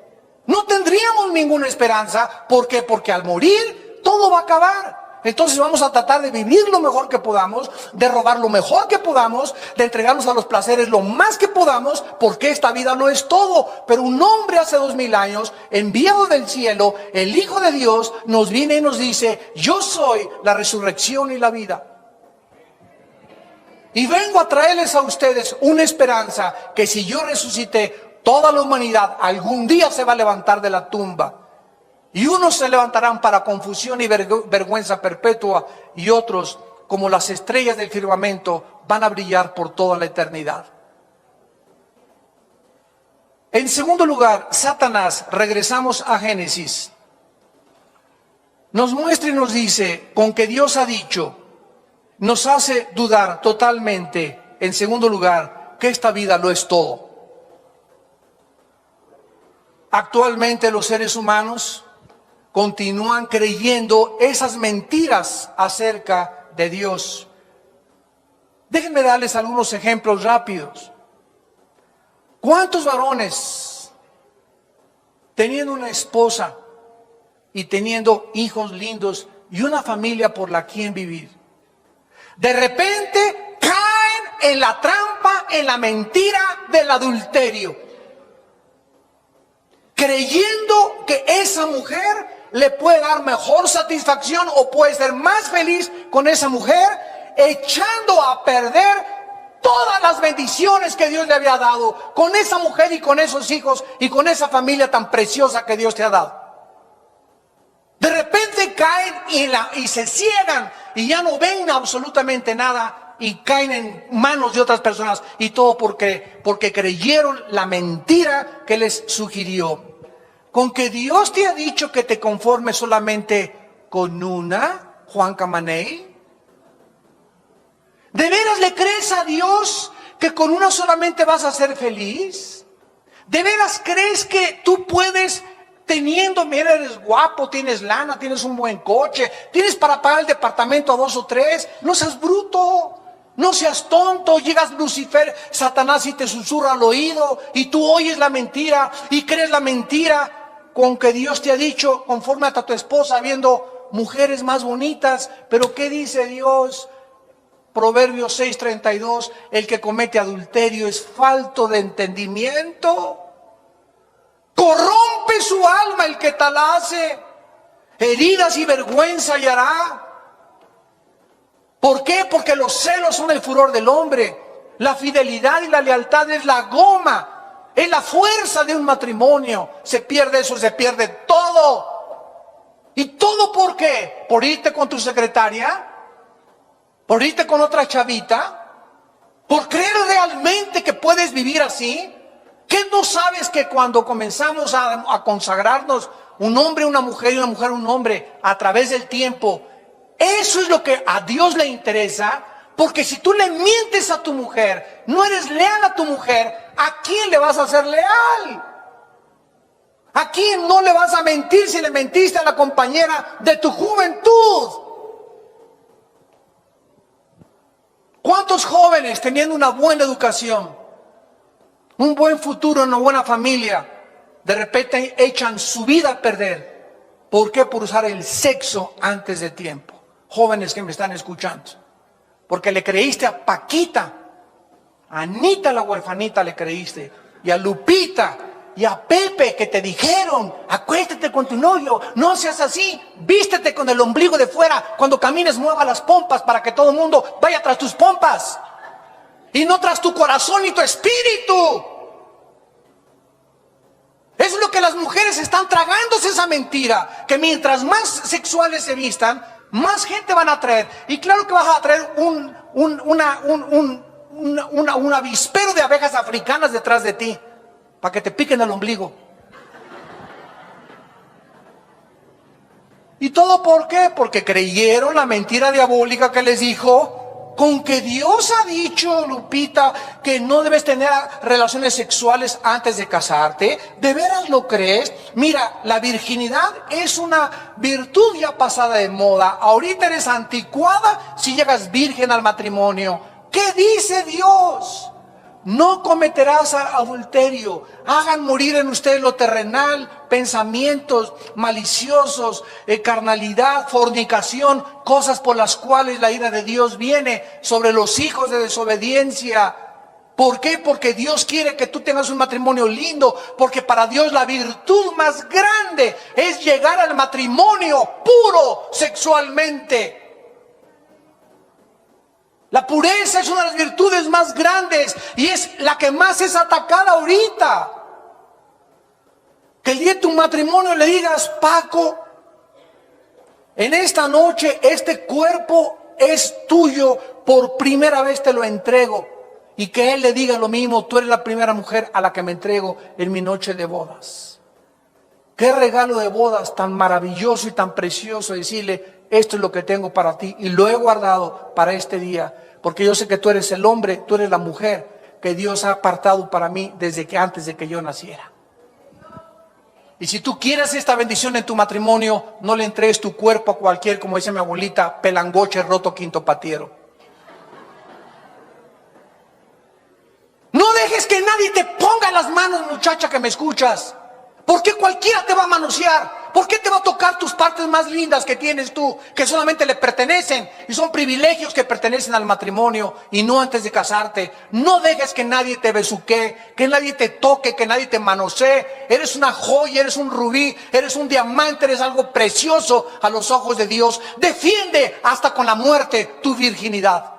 No tendríamos ninguna esperanza. ¿Por qué? Porque al morir todo va a acabar. Entonces vamos a tratar de vivir lo mejor que podamos, de robar lo mejor que podamos, de entregarnos a los placeres lo más que podamos, porque esta vida no es todo. Pero un hombre hace 2000 años, enviado del cielo, el Hijo de Dios, nos viene y nos dice, yo soy la resurrección y la vida. Y vengo a traerles a ustedes una esperanza que si yo resucité, toda la humanidad algún día se va a levantar de la tumba. Y unos se levantarán para confusión y vergüenza perpetua, y otros, como las estrellas del firmamento, van a brillar por toda la eternidad. En segundo lugar, Satanás, regresamos a Génesis, nos muestra y nos dice, con que Dios ha dicho, nos hace dudar totalmente, en segundo lugar, que esta vida lo es todo. Actualmente los seres humanos continúan creyendo esas mentiras acerca de Dios. Déjenme darles algunos ejemplos rápidos. ¿Cuántos varones, teniendo una esposa y teniendo hijos lindos y una familia por la quien vivir, de repente caen en la trampa, en la mentira del adulterio, creyendo que esa mujer le puede dar mejor satisfacción o puede ser más feliz con esa mujer, echando a perder todas las bendiciones que Dios le había dado con esa mujer y con esos hijos y con esa familia tan preciosa que Dios te ha dado. De repente caen y se ciegan y ya no ven absolutamente nada y caen en manos de otras personas, y todo porque creyeron la mentira que les sugirió. Con que Dios te ha dicho que te conformes solamente con una, Juan Camaney. ¿De veras le crees a Dios que con una solamente vas a ser feliz? ¿De veras crees que tú puedes Teniendo, mira, eres guapo, tienes lana, tienes un buen coche, tienes para pagar el departamento a 2 o 3. No seas bruto, no seas tonto. Llegas Lucifer, Satanás, y te susurra al oído y tú oyes la mentira y crees la mentira con que Dios te ha dicho, conforme a tu esposa, viendo mujeres más bonitas. Pero ¿qué dice Dios? Proverbios 6:32, el que comete adulterio es falto de entendimiento. Corrompe su alma el que tal hace. Heridas y vergüenza hallará. ¿Por qué? Porque los celos son el furor del hombre. La fidelidad y la lealtad es la goma, es la fuerza de un matrimonio. Se pierde eso, se pierde todo. ¿Y todo por qué? ¿Por irte con tu secretaria? ¿Por irte con otra chavita? ¿Por creer realmente que puedes vivir así? ¿Qué no sabes que cuando comenzamos a consagrarnos, un hombre, una mujer y una mujer, un hombre, a través del tiempo, eso es lo que a Dios le interesa? Porque si tú le mientes a tu mujer, no eres leal a tu mujer, ¿a quién le vas a ser leal? ¿A quién no le vas a mentir si le mentiste a la compañera de tu juventud? ¿Cuántos jóvenes teniendo una buena educación, un buen futuro, una buena familia, de repente echan su vida a perder? ¿Por qué? Por usar el sexo antes de tiempo. Jóvenes que me están escuchando, porque le creíste a Paquita, a Anita la huerfanita le creíste, y a Lupita, y a Pepe, que te dijeron, acuéstate con tu novio, no seas así, vístete con el ombligo de fuera, cuando camines mueva las pompas para que todo el mundo vaya tras tus pompas, y no tras tu corazón y tu espíritu. Es lo que las mujeres están tragándose, esa mentira, que mientras más sexuales se vistan, más gente van a traer. Y claro que vas a traer un avispero de abejas africanas detrás de ti, para que te piquen el ombligo. ¿Y todo por qué? Porque creyeron la mentira diabólica que les dijo, con que Dios ha dicho, Lupita, que no debes tener relaciones sexuales antes de casarte. ¿De veras lo crees? Mira, la virginidad es una virtud ya pasada de moda. Ahorita eres anticuada si llegas virgen al matrimonio. ¿Qué dice Dios? No cometerás adulterio. Hagan morir en ustedes lo terrenal, pensamientos maliciosos, carnalidad, fornicación, cosas por las cuales la ira de Dios viene sobre los hijos de desobediencia. ¿Por qué? Porque Dios quiere que tú tengas un matrimonio lindo, porque para Dios la virtud más grande es llegar al matrimonio puro sexualmente. La pureza es una de las virtudes más grandes y es la que más es atacada ahorita. Que el día de tu matrimonio le digas, Paco, en esta noche este cuerpo es tuyo, por primera vez te lo entrego. Y que él le diga lo mismo, tú eres la primera mujer a la que me entrego en mi noche de bodas. Qué regalo de bodas tan maravilloso y tan precioso, decirle, esto es lo que tengo para ti y lo he guardado para este día, porque yo sé que tú eres el hombre, tú eres la mujer que Dios ha apartado para mí desde que antes de que yo naciera. Y si tú quieres esta bendición en tu matrimonio, no le entregues tu cuerpo a cualquier, como dice mi abuelita, pelangoche roto quinto patiero. No dejes que nadie te ponga las manos, muchacha que me escuchas. ¿Por qué cualquiera te va a manosear? ¿Por qué te va a tocar tus partes más lindas que tienes tú, que solamente le pertenecen y son privilegios que pertenecen al matrimonio y no antes de casarte? No dejes que nadie te besuquee, que nadie te toque, que nadie te manosee. Eres una joya, eres un rubí, eres un diamante, eres algo precioso a los ojos de Dios. Defiende hasta con la muerte tu virginidad.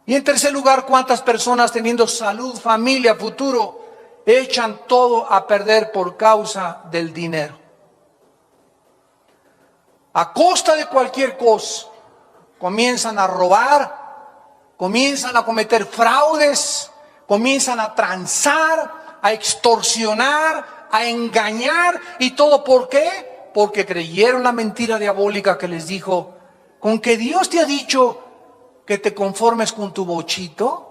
Y en tercer lugar, ¿cuántas personas teniendo salud, familia, futuro, echan todo a perder por causa del dinero? A costa de cualquier cosa, comienzan a robar, comienzan a cometer fraudes, comienzan a transar, a extorsionar, a engañar. ¿Y todo por qué? Porque creyeron la mentira diabólica que les dijo, con que Dios te ha dicho que te conformes con tu bochito.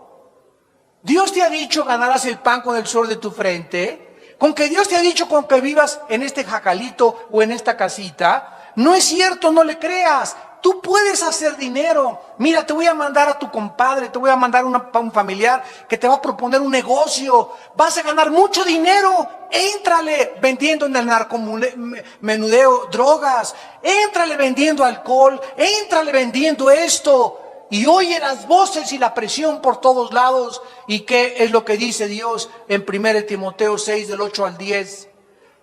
Dios te ha dicho ganarás el pan con el sudor de tu frente. Con que Dios te ha dicho con que vivas en este jacalito o en esta casita, no es cierto, no le creas. Tú puedes hacer dinero. Mira, te voy a mandar a tu compadre, te voy a mandar a un familiar que te va a proponer un negocio. Vas a ganar mucho dinero. Éntrale vendiendo en el narcomenudeo drogas. Éntrale vendiendo alcohol. Éntrale vendiendo esto. Y oye las voces y la presión por todos lados. ¿Y qué es lo que dice Dios en 1 Timoteo 6, del 8 al 10?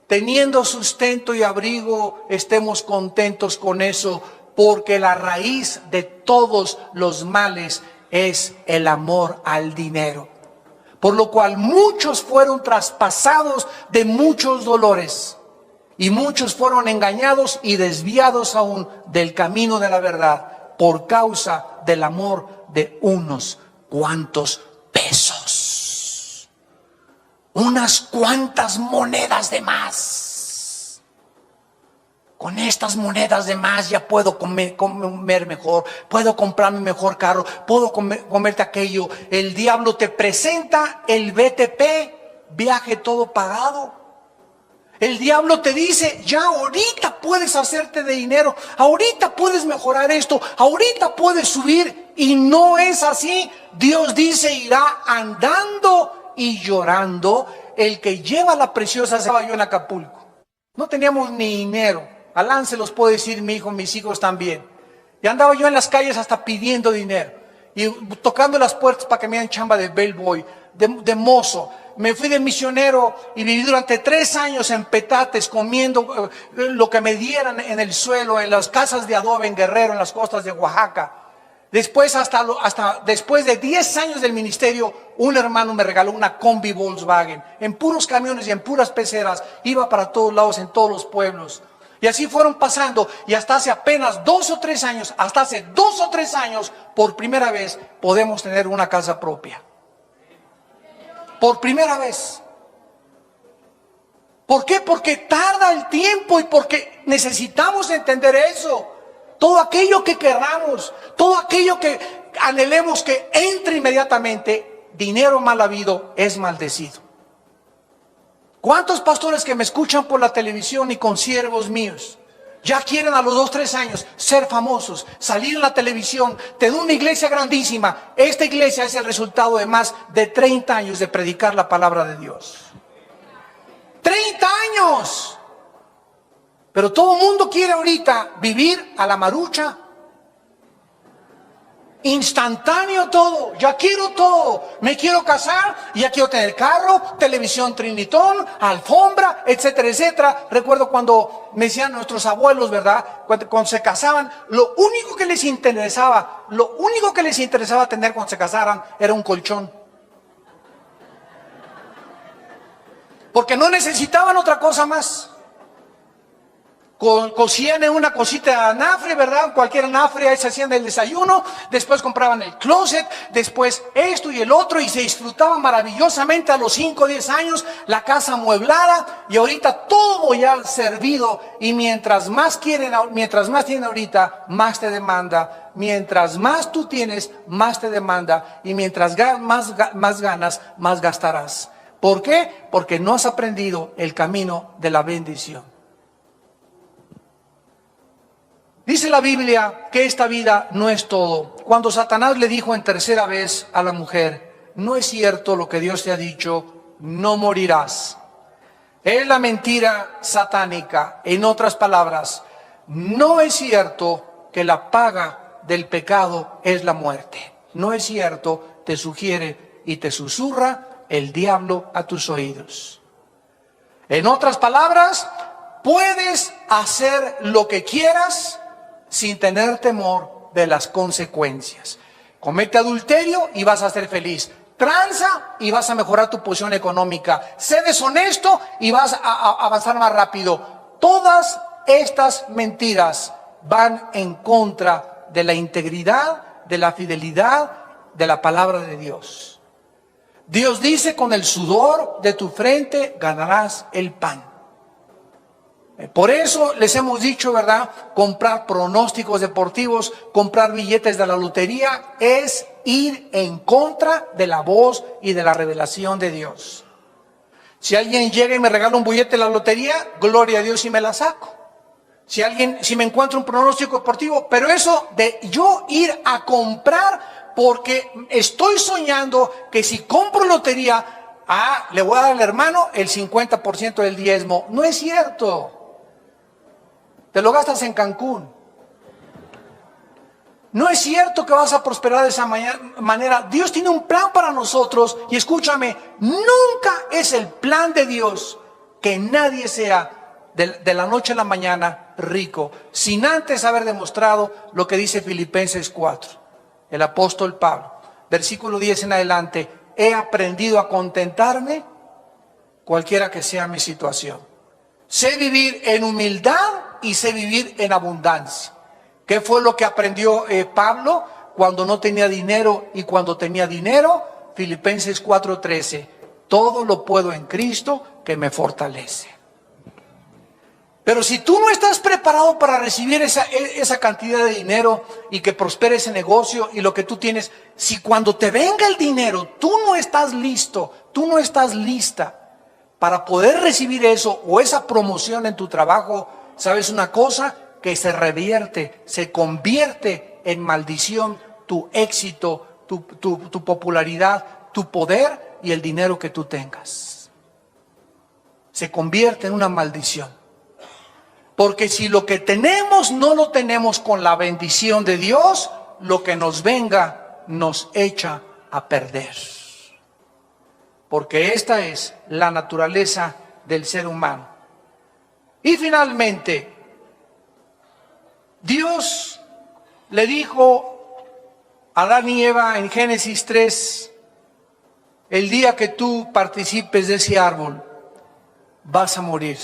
Teniendo sustento y abrigo, estemos contentos con eso, porque la raíz de todos los males es el amor al dinero. Por lo cual muchos fueron traspasados de muchos dolores, y muchos fueron engañados y desviados aún del camino de la verdad, por causa del amor de unos cuantos pesos, unas cuantas monedas de más. Con estas monedas de más ya puedo comer mejor, puedo comprarme mejor carro, puedo comerte aquello. El diablo te presenta el BTP, viaje todo pagado. El diablo te dice, ya ahorita puedes hacerte de dinero, ahorita puedes mejorar esto, ahorita puedes subir, y no es así. Dios dice, irá andando y llorando el que lleva la preciosa. Estaba yo en Acapulco, no teníamos ni dinero. Alan se los puede decir, mi hijo, mis hijos también. Y andaba yo en las calles hasta pidiendo dinero y tocando las puertas para que me den chamba de bellboy, de mozo. Me fui de misionero y viví durante 3 años en petates, comiendo lo que me dieran en el suelo, en las casas de adobe en Guerrero, en las costas de Oaxaca. Después, hasta después de 10 años del ministerio, un hermano me regaló una combi Volkswagen. En puros camiones y en puras peceras, iba para todos lados, en todos los pueblos. Y así fueron pasando, y hasta hace apenas 2 o 3 años, por primera vez, podemos tener una casa propia. Por primera vez. ¿Por qué? Porque tarda el tiempo y porque necesitamos entender eso. Todo aquello que queramos, todo aquello que anhelemos que entre inmediatamente, dinero mal habido es maldecido. ¿Cuántos pastores que me escuchan por la televisión y consiervos míos ya quieren a los 2 o 3 años ser famosos, salir en la televisión, tener una iglesia grandísima? Esta iglesia es el resultado de más de 30 años de predicar la palabra de Dios. 30 años. Pero todo el mundo quiere ahorita vivir a la marucha. Instantáneo todo, ya quiero todo. Me quiero casar, ya quiero tener carro, televisión Trinitón, alfombra, etcétera, etcétera. Recuerdo cuando me decían nuestros abuelos, ¿verdad? Cuando se casaban, lo único que les interesaba tener cuando se casaran era un colchón. Porque no necesitaban otra cosa más. Cocían en una cosita de anafre, ¿verdad? Cualquier anafre, ahí se hacían el desayuno, después compraban el closet, después esto y el otro, y se disfrutaban maravillosamente a los 5 o 10 años, la casa amueblada, y ahorita todo ya servido, y mientras más tienen ahorita, más te demanda. Mientras más tú tienes, más te demanda, y mientras más ganas, más gastarás. ¿Por qué? Porque no has aprendido el camino de la bendición. Dice la Biblia que esta vida no es todo. Cuando Satanás le dijo en tercera vez a la mujer, no es cierto lo que Dios te ha dicho, no morirás. Es la mentira satánica. En otras palabras, no es cierto que la paga del pecado es la muerte. No es cierto, te sugiere y te susurra el diablo a tus oídos. En otras palabras, puedes hacer lo que quieras sin tener temor de las consecuencias. Comete adulterio y vas a ser feliz. Tranza y vas a mejorar tu posición económica. Sé deshonesto y vas a avanzar más rápido. Todas estas mentiras van en contra de la integridad, de la fidelidad, de la palabra de Dios. Dios dice, con el sudor de tu frente ganarás el pan. Por eso les hemos dicho, ¿verdad? Comprar pronósticos deportivos, comprar billetes de la lotería, es ir en contra de la voz y de la revelación de Dios. Si alguien llega y me regala un billete de la lotería, gloria a Dios y me la saco. Si me encuentro un pronóstico deportivo, pero eso de yo ir a comprar porque estoy soñando que si compro lotería, le voy a dar al hermano el 50% del diezmo. No es cierto. Te lo gastas en Cancún. No es cierto que vas a prosperar de esa manera. Dios tiene un plan para nosotros y escúchame, nunca es el plan de Dios que nadie sea de la noche a la mañana rico, sin antes haber demostrado lo que dice Filipenses 4. El apóstol Pablo, versículo 10 en adelante: he aprendido a contentarme cualquiera que sea mi situación. Sé vivir en humildad y sé vivir en abundancia. ¿Qué fue lo que aprendió Pablo cuando no tenía dinero y cuando tenía dinero? Filipenses 4:13. Todo lo puedo en Cristo que me fortalece. Pero si tú no estás preparado para recibir esa cantidad de dinero y que prospere ese negocio y lo que tú tienes, si cuando te venga el dinero tú no estás listo, tú no estás lista para poder recibir eso o esa promoción en tu trabajo, ¿sabes una cosa? Que se revierte, se convierte en maldición tu éxito, tu popularidad, tu poder y el dinero que tú tengas. Se convierte en una maldición. Porque si lo que tenemos no lo tenemos con la bendición de Dios, lo que nos venga nos echa a perder. Porque esta es la naturaleza del ser humano. Y finalmente, Dios le dijo a Adán y Eva en Génesis 3, el día que tú participes de ese árbol, vas a morir.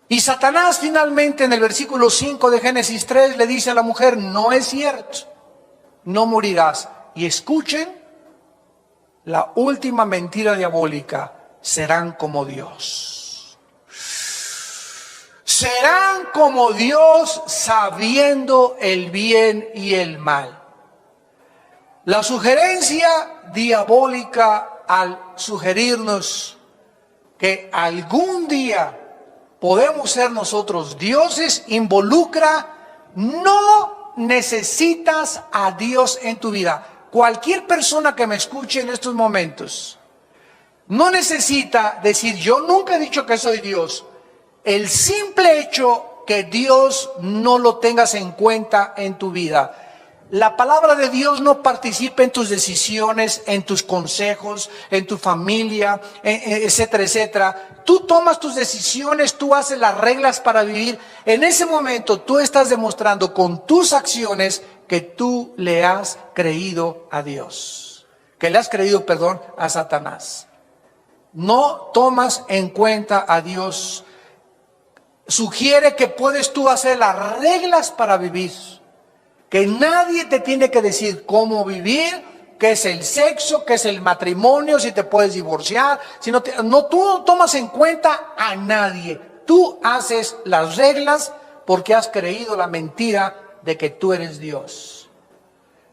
Y Satanás finalmente en el versículo 5 de Génesis 3 le dice a la mujer, no es cierto, no morirás. Y escuchen la última mentira diabólica: serán como Dios. Serán como Dios sabiendo el bien y el mal. La sugerencia diabólica al sugerirnos que algún día podemos ser nosotros dioses involucra, no necesitas a Dios en tu vida. Cualquier persona que me escuche en estos momentos no necesita decir, yo nunca he dicho que soy Dios. El simple hecho que Dios no lo tengas en cuenta en tu vida. La palabra de Dios no participa en tus decisiones, en tus consejos, en tu familia, etcétera, etcétera. Tú tomas tus decisiones, tú haces las reglas para vivir. En ese momento tú estás demostrando con tus acciones que tú le has creído a Dios. Que le has creído, a Satanás. No tomas en cuenta a Dios. Sugiere que puedes tú hacer las reglas para vivir. Que nadie te tiene que decir cómo vivir, qué es el sexo, qué es el matrimonio, si te puedes divorciar. Tú no tomas en cuenta a nadie. Tú haces las reglas porque has creído la mentira de que tú eres Dios.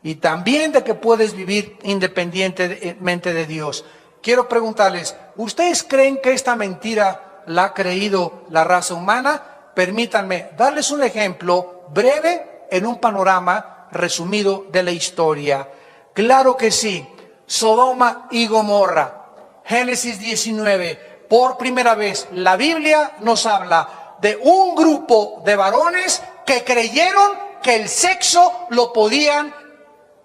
Y también de que puedes vivir independientemente de Dios. Quiero preguntarles, ¿ustedes creen que esta mentira la ha creído la raza humana? Permítanme darles un ejemplo breve en un panorama resumido de la historia. Claro que sí. Sodoma y Gomorra. Génesis 19. Por primera vez la Biblia nos habla de un grupo de varones que creyeron que el sexo lo podían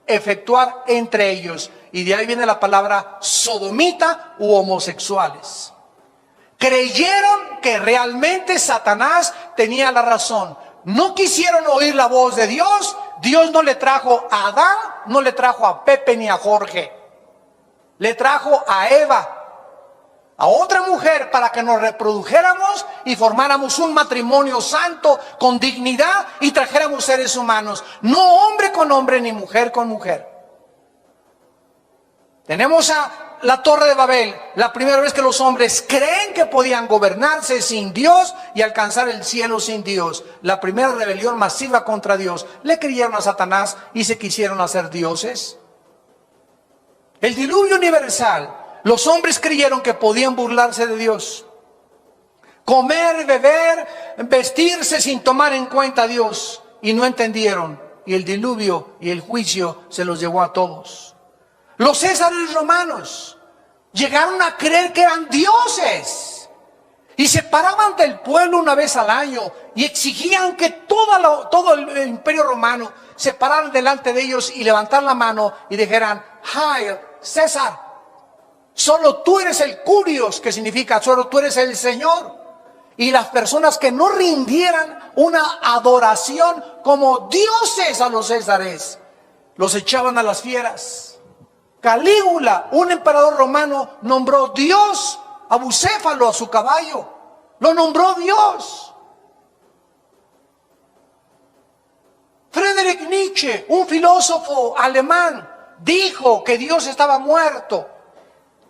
efectuar entre ellos. Y de ahí viene la palabra sodomita u homosexuales. Creyeron que realmente Satanás tenía la razón. No quisieron oír la voz de Dios. Dios no le trajo a Adán, no le trajo a Pepe ni a Jorge. Le trajo a Eva, a otra mujer, para que nos reprodujéramos y formáramos un matrimonio santo, con dignidad, y trajéramos seres humanos. No hombre con hombre ni mujer con mujer. Tenemos a la Torre de Babel, la primera vez que los hombres creen que podían gobernarse sin Dios y alcanzar el cielo sin Dios. La primera rebelión masiva contra Dios. Le creyeron a Satanás y se quisieron hacer dioses. El diluvio universal, Los hombres creyeron que podían burlarse de Dios. Comer, beber, vestirse sin tomar en cuenta a Dios. Y no entendieron. Y el diluvio y el juicio se los llevó a todos. Los césares romanos llegaron a creer que eran dioses. Y se paraban del pueblo una vez al año y exigían que todo el imperio romano se pararan delante de ellos y levantaran la mano y dijeran: Hail César, solo tú eres el Curios, que significa solo tú eres el Señor. Y las personas que no rindieran una adoración como dioses a los césares, los echaban a las fieras. Calígula, un emperador romano, nombró Dios a Bucéfalo, a su caballo. Lo nombró Dios. Friedrich Nietzsche, un filósofo alemán, dijo que Dios estaba muerto.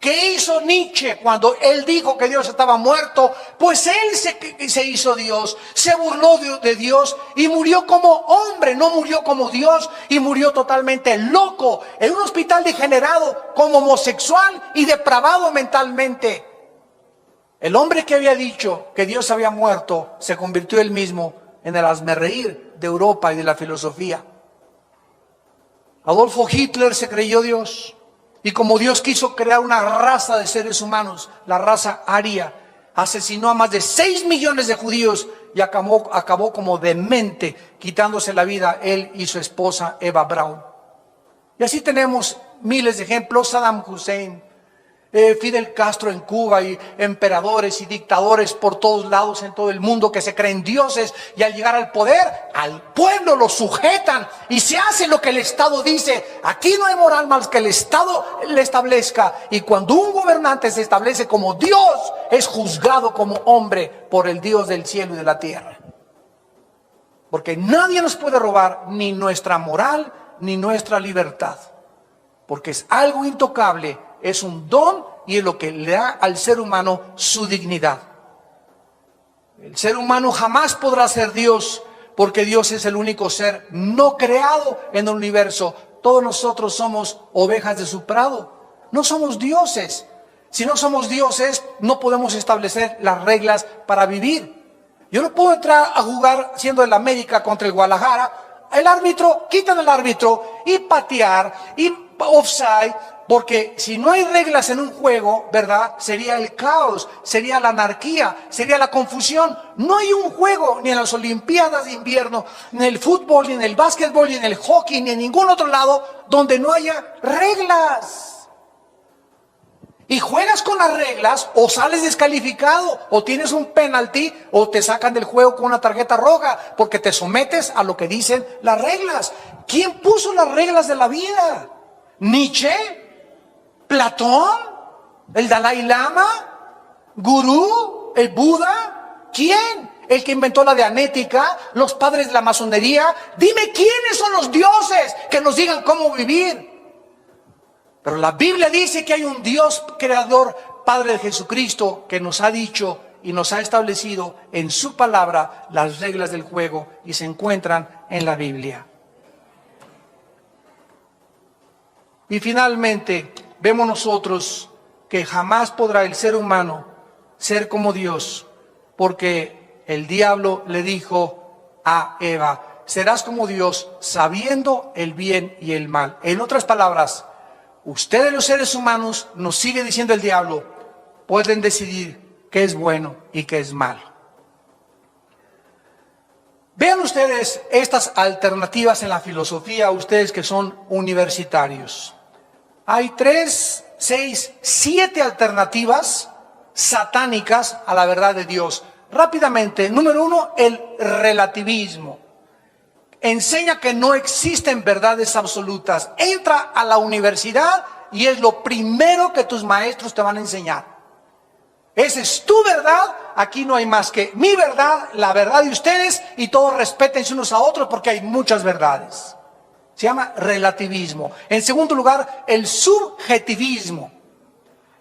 ¿Qué hizo Nietzsche cuando él dijo que Dios estaba muerto? Pues él se hizo Dios, se burló de Dios y murió como hombre, no murió como Dios, y murió totalmente loco, en un hospital degenerado, como homosexual y depravado mentalmente. El hombre que había dicho que Dios había muerto se convirtió él mismo en el hazmerreír de Europa y de la filosofía. Adolfo Hitler se creyó Dios. Y como Dios quiso crear una raza de seres humanos, la raza aria, asesinó a más de 6 millones de judíos y acabó como demente, quitándose la vida él y su esposa Eva Braun. Y así tenemos miles de ejemplos: Saddam Hussein, Fidel Castro en Cuba, y emperadores y dictadores por todos lados en todo el mundo que se creen dioses, y al llegar al poder, al pueblo lo sujetan y se hace lo que el Estado dice. Aquí no hay moral más que el Estado le establezca, y cuando un gobernante se establece como Dios, es juzgado como hombre por el Dios del cielo y de la tierra. Porque nadie nos puede robar ni nuestra moral ni nuestra libertad, porque es algo intocable. Es un don y es lo que le da al ser humano su dignidad. El ser humano jamás podrá ser Dios, porque Dios es el único ser no creado en el universo. Todos nosotros somos ovejas de su prado. No somos dioses. Si no somos dioses, no podemos establecer las reglas para vivir. Yo no puedo entrar a jugar siendo el América contra el Guadalajara. El árbitro, quitan el árbitro y patear y offside. Porque si no hay reglas en un juego, ¿verdad? Sería el caos, sería la anarquía, sería la confusión. No hay un juego, ni en las Olimpiadas de invierno, ni en el fútbol, ni en el básquetbol, ni en el hockey, ni en ningún otro lado, donde no haya reglas. Y juegas con las reglas, o sales descalificado, o tienes un penalti, o te sacan del juego con una tarjeta roja, porque te sometes a lo que dicen las reglas. ¿Quién puso las reglas de la vida? ¿Nietzsche? ¿Platón? ¿El Dalai Lama? ¿Gurú? ¿El Buda? ¿Quién? ¿El que inventó la dianética? ¿Los padres de la masonería? Dime quiénes son los dioses que nos digan cómo vivir. Pero la Biblia dice que hay un Dios creador, Padre de Jesucristo, que nos ha dicho y nos ha establecido en su palabra las reglas del juego, y se encuentran en la Biblia. Y finalmente, vemos nosotros que jamás podrá el ser humano ser como Dios, porque el diablo le dijo a Eva: serás como Dios, sabiendo el bien y el mal. En otras palabras, ustedes los seres humanos, nos sigue diciendo el diablo, pueden decidir qué es bueno y qué es malo. Vean ustedes estas alternativas en la filosofía, ustedes que son universitarios. Hay 3, 6, 7 alternativas satánicas a la verdad de Dios. Rápidamente, número 1, el relativismo. Enseña que no existen verdades absolutas. Entra a la universidad y es lo primero que tus maestros te van a enseñar. Esa es tu verdad, aquí no hay más que mi verdad, la verdad de ustedes, y todos respétense unos a otros porque hay muchas verdades. Se llama relativismo. En segundo lugar, el subjetivismo,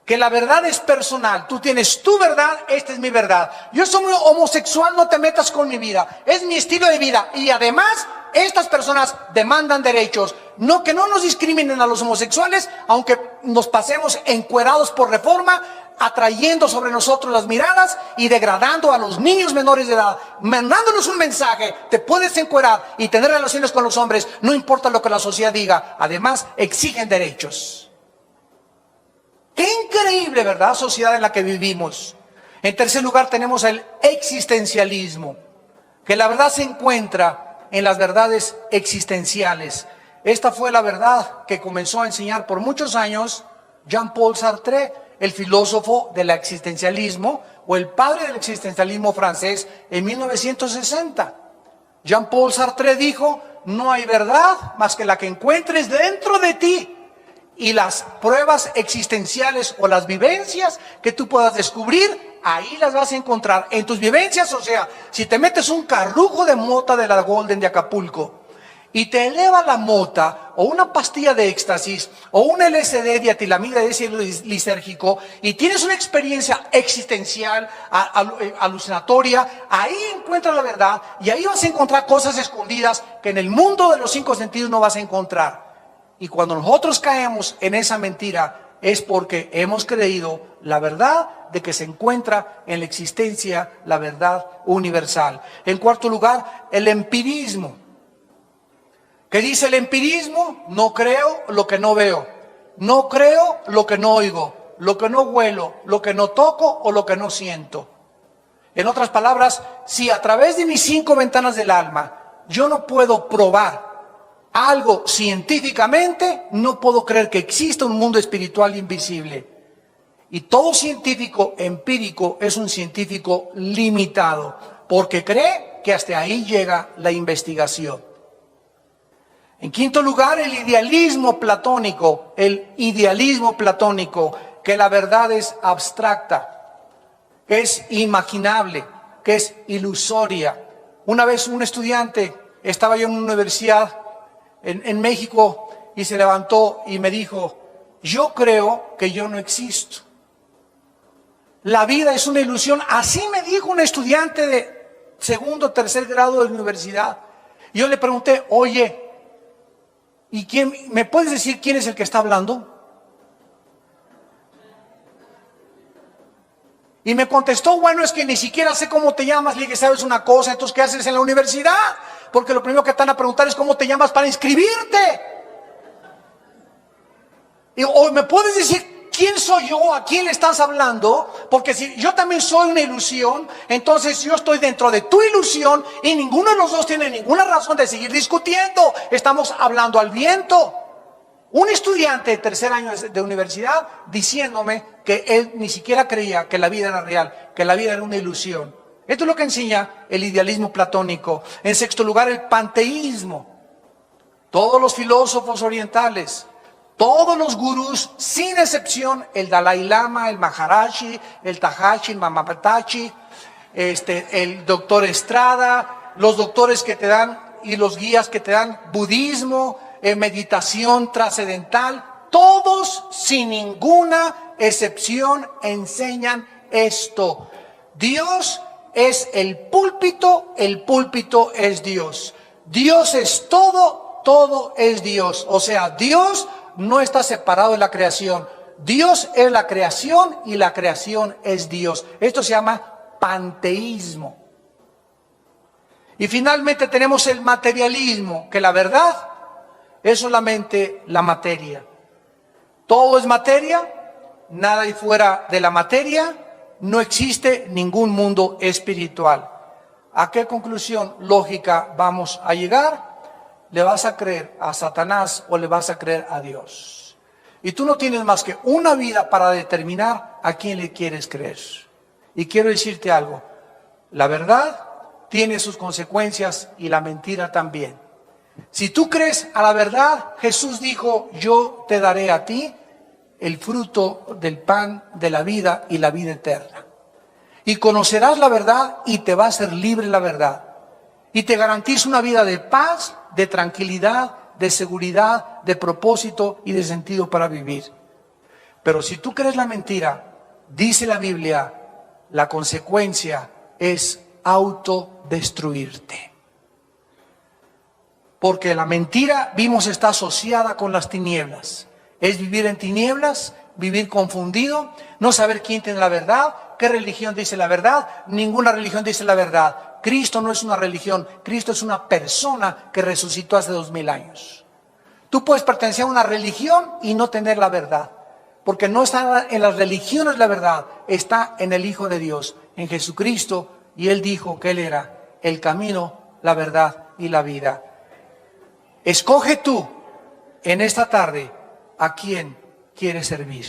que la verdad es personal. Tú tienes tu verdad, esta es mi verdad. Yo soy homosexual, no te metas con mi vida. Es mi estilo de vida. Y además, estas personas demandan derechos. No, que no nos discriminen a los homosexuales, aunque nos pasemos encuerados por Reforma, atrayendo sobre nosotros las miradas y degradando a los niños menores de edad, mandándonos un mensaje: te puedes encuerar y tener relaciones con los hombres, no importa lo que la sociedad diga. Además, exigen derechos. Qué increíble, ¿verdad?, sociedad en la que vivimos. En tercer lugar, tenemos el existencialismo, que la verdad se encuentra en las verdades existenciales. Esta fue la verdad que comenzó a enseñar por muchos años Jean-Paul Sartre, el filósofo del existencialismo, o el padre del existencialismo francés, en 1960. Jean-Paul Sartre dijo: no hay verdad más que la que encuentres dentro de ti. Y las pruebas existenciales o las vivencias que tú puedas descubrir, ahí las vas a encontrar en tus vivencias. O sea, si te metes un carrujo de mota de la Golden de Acapulco y te eleva la mota, o una pastilla de éxtasis, o un LSD dietilamida de ácido lisérgico, y tienes una experiencia existencial, alucinatoria, ahí encuentras la verdad, y ahí vas a encontrar cosas escondidas que en el mundo de los 5 sentidos no vas a encontrar. Y cuando nosotros caemos en esa mentira, es porque hemos creído la verdad de que se encuentra en la existencia, la verdad universal. En cuarto lugar, el empirismo. ¿Qué dice el empirismo? No creo lo que no veo, no creo lo que no oigo, lo que no huelo, lo que no toco o lo que no siento. En otras palabras, si a través de mis 5 ventanas del alma yo no puedo probar algo científicamente, no puedo creer que exista un mundo espiritual invisible. Y todo científico empírico es un científico limitado, porque cree que hasta ahí llega la investigación. En quinto lugar, el idealismo platónico, que la verdad es abstracta, que es imaginable, que es ilusoria. Una vez un estudiante, estaba yo en una universidad en México, y se levantó y me dijo: yo creo que yo no existo. La vida es una ilusión. Así me dijo un estudiante de segundo o tercer grado de la universidad. Y yo le pregunté: oye, ¿y quién, me puedes decir quién es el que está hablando? Y me contestó: bueno, es que ni siquiera sé cómo te llamas. Le dije: ¿sabes una cosa? Entonces, ¿qué haces en la universidad? Porque lo primero que te van a preguntar es cómo te llamas para inscribirte. Y, o me puedes decir quién soy yo, a quién le estás hablando, porque si yo también soy una ilusión, entonces yo estoy dentro de tu ilusión y ninguno de los dos tiene ninguna razón de seguir discutiendo. Estamos hablando al viento. Un estudiante de tercer año de universidad diciéndome que él ni siquiera creía que la vida era real, que la vida era una ilusión. Esto es lo que enseña el idealismo platónico. En sexto lugar, el panteísmo. Todos los filósofos orientales, todos los gurús, sin excepción, el Dalai Lama, el Maharaji, el Tahashi, el Mamapatachi, el doctor Estrada, los doctores que te dan y los guías que te dan budismo, meditación trascendental, todos sin ninguna excepción enseñan esto: Dios es el púlpito es Dios. Dios es todo, todo es Dios. O sea, Dios no está separado de la creación. Dios es la creación y la creación es Dios. Esto se llama panteísmo. Y finalmente tenemos el materialismo, que la verdad es solamente la materia. Todo es materia, nada hay fuera de la materia. No existe ningún mundo espiritual. ¿A qué conclusión lógica vamos a llegar? ¿Le vas a creer a Satanás o le vas a creer a Dios? Y tú no tienes más que una vida para determinar a quién le quieres creer. Y quiero decirte algo: la verdad tiene sus consecuencias y la mentira también. Si tú crees a la verdad, Jesús dijo: yo te daré a ti el fruto del pan de la vida y la vida eterna. Y conocerás la verdad y te va a ser libre la verdad. Y te garantiza una vida de paz, de tranquilidad, de seguridad, de propósito y de sentido para vivir. Pero si tú crees la mentira, dice la Biblia, la consecuencia es autodestruirte. Porque la mentira, vimos, está asociada con las tinieblas. Es vivir en tinieblas, vivir confundido, no saber quién tiene la verdad, qué religión dice la verdad. Ninguna religión dice la verdad. Cristo no es una religión, Cristo es una persona que resucitó hace 2000 años. Tú puedes pertenecer a una religión y no tener la verdad, porque no está en las religiones la verdad, está en el Hijo de Dios, en Jesucristo, y Él dijo que Él era el camino, la verdad y la vida. Escoge tú en esta tarde a quién quieres servir.